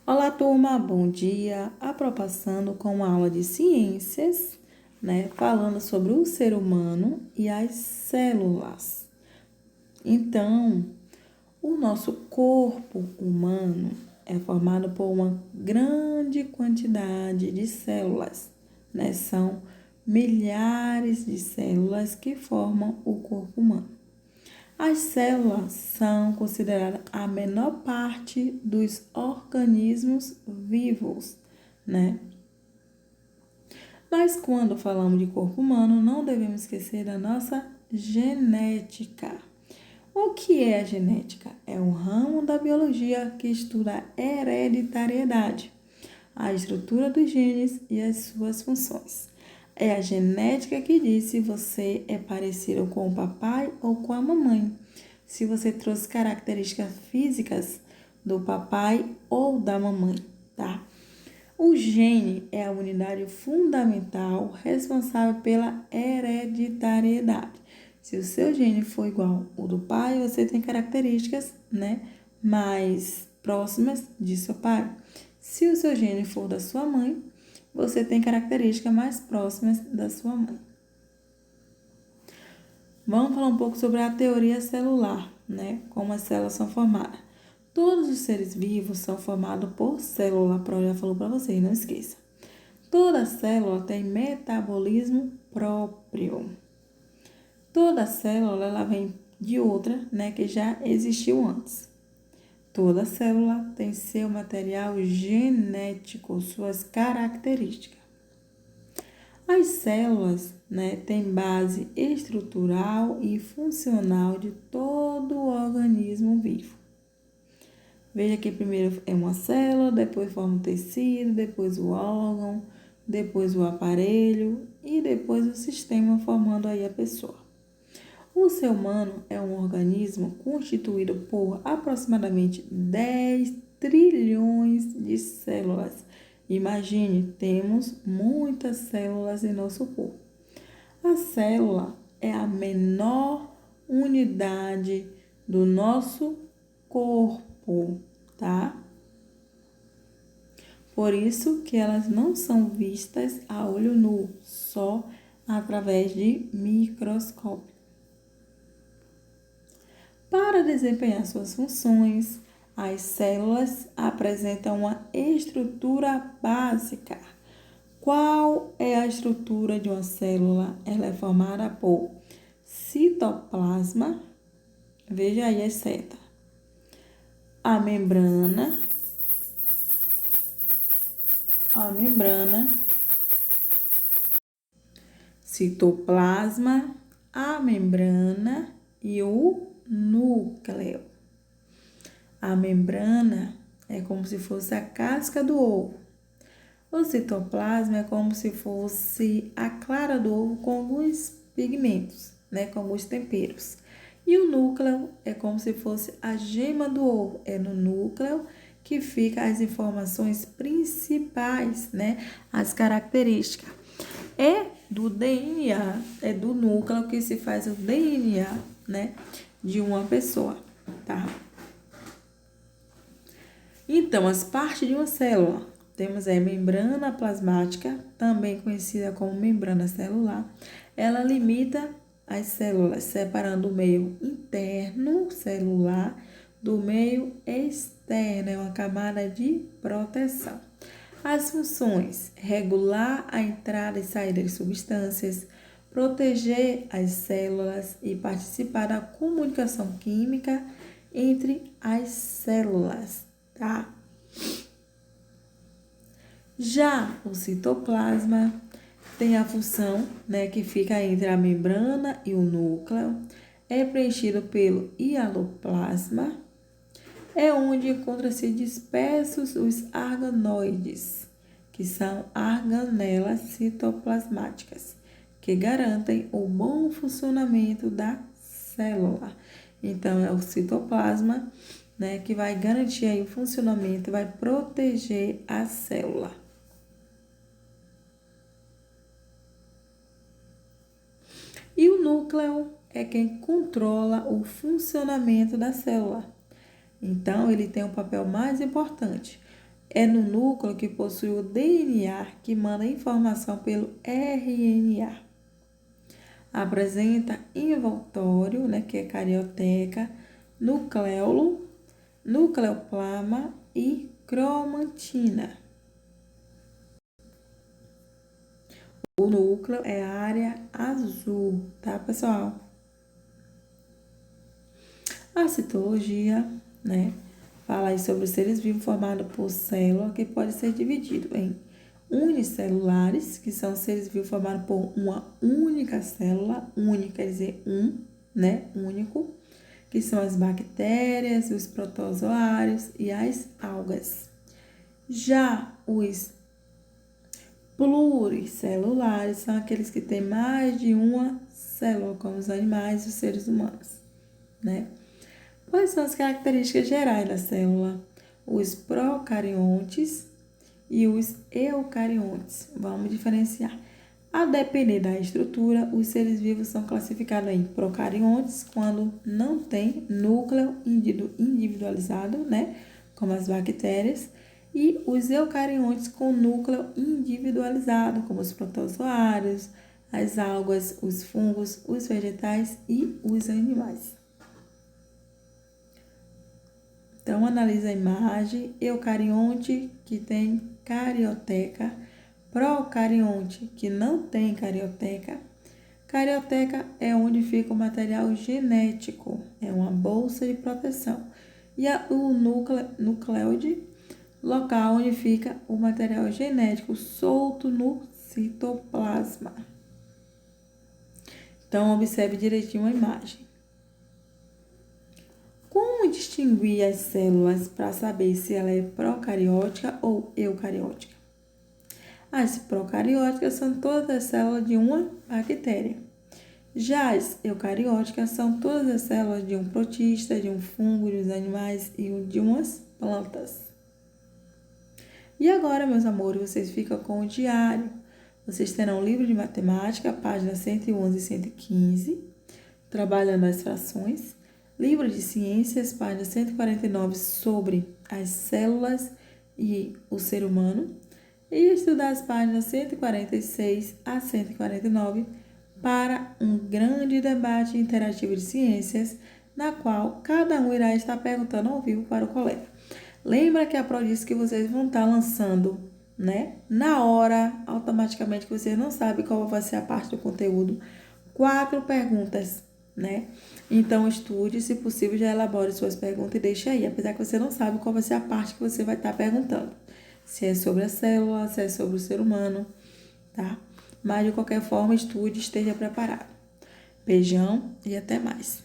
Olá, turma, bom dia. Apropassando com uma aula de ciências, falando sobre o ser humano e as células. Então, o nosso corpo humano é formado por uma grande quantidade de células, São milhares de células que formam o corpo humano. As células são consideradas a menor parte dos organismos vivos, Mas quando falamos de corpo humano, não devemos esquecer da nossa genética. O que é a genética? É um ramo da biologia que estuda a hereditariedade, a estrutura dos genes e as suas funções. É a genética que diz se você é parecido com o papai ou com a mamãe, se você trouxe características físicas do papai ou da mamãe, tá? O gene é a unidade fundamental responsável pela hereditariedade. Se o seu gene for igual ao do pai, você tem características, mais próximas de seu pai. Se o seu gene for da sua mãe, você tem características mais próximas da sua mãe. Vamos falar um pouco sobre a teoria celular, Como as células são formadas. Todos os seres vivos são formados por célula, já falou para vocês, não esqueça. Toda célula tem metabolismo próprio. Toda célula ela vem de outra, que já existiu antes. Toda célula tem seu material genético, suas características. As células, têm base estrutural e funcional de todo o organismo vivo. Veja que primeiro é uma célula, depois forma o tecido, depois o órgão, depois o aparelho e depois o sistema formando aí a pessoa. O ser humano é um organismo constituído por aproximadamente 10 trilhões de células. Imagine, temos muitas células em nosso corpo. A célula é a menor unidade do nosso corpo, tá? Por isso que elas não são vistas a olho nu, só através de microscópio. Para desempenhar suas funções, as células apresentam uma estrutura básica. Qual é a estrutura de uma célula? Ela é formada por citoplasma, veja aí as setas, a membrana, citoplasma, a membrana e o núcleo. A membrana é como se fosse a casca do ovo. O citoplasma é como se fosse a clara do ovo com alguns pigmentos, com alguns temperos. E o núcleo é como se fosse a gema do ovo. É no núcleo que ficam as informações principais, as características. É do DNA, é do núcleo que se faz o DNA, de uma pessoa, tá? Então, as partes de uma célula, temos a membrana plasmática, também conhecida como membrana celular. Ela limita as células, separando o meio interno celular do meio externo, é uma camada de proteção. As funções: regular a entrada e saída de substâncias, proteger as células e participar da comunicação química entre as células, tá? Já o citoplasma tem a função, que fica entre a membrana e o núcleo, é preenchido pelo hialoplasma, é onde encontram-se dispersos os organoides, que são organelas citoplasmáticas, que garantem o bom funcionamento da célula. Então, é o citoplasma, que vai garantir aí o funcionamento, vai proteger a célula. E o núcleo é quem controla o funcionamento da célula. Então, ele tem um papel mais importante. É no núcleo que possui o DNA, que manda informação pelo RNA. Apresenta envoltório, né, que é carioteca, nucleolo, nucleoplama e cromatina. O núcleo é a área azul, tá, pessoal? A citologia, né, fala aí sobre os seres vivos formados por célula, que pode ser dividido em unicelulares, que são seres vivos formados por uma única célula, única quer dizer né, único, que são as bactérias, os protozoários e as algas. Já os pluricelulares são aqueles que têm mais de uma célula, como os animais e os seres humanos, né? Quais são as características gerais da célula? Os procariontes e os eucariontes. Vamos diferenciar. A depender da estrutura, os seres vivos são classificados em procariontes quando não tem núcleo individualizado, né? Como as bactérias. E os eucariontes com núcleo individualizado, como os protozoários, as algas, os fungos, os vegetais e os animais. Então, analisa a imagem. Eucarionte, que tem carioteca. Procarionte, que não tem carioteca. Carioteca é onde fica o material genético, é uma bolsa de proteção. E o nucleoide, local onde fica o material genético solto no citoplasma. Então, observe direitinho a imagem. Como distinguir as células para saber se ela é procariótica ou eucariótica? As procarióticas são todas as células de uma bactéria. Já as eucarióticas são todas as células de um protista, de um fungo, de uns animais e de umas plantas. E agora, meus amores, vocês ficam com o diário. Vocês terão o livro de matemática, páginas 111 e 115, trabalhando as frações. Livro de ciências, página 149, sobre as células e o ser humano. E estudar as páginas 146 a 149 para um grande debate interativo de ciências, na qual cada um irá estar perguntando ao vivo para o colega. Lembra que a Pro disse que vocês vão estar lançando, né, na hora, automaticamente, que vocês não sabem qual vai ser a parte do conteúdo, 4 perguntas, né? Então, estude, se possível, já elabore suas perguntas e deixe aí, apesar que você não sabe qual vai ser a parte que você vai estar perguntando. Se é sobre a célula, se é sobre o ser humano, tá? Mas, de qualquer forma, estude e esteja preparado. Beijão e até mais.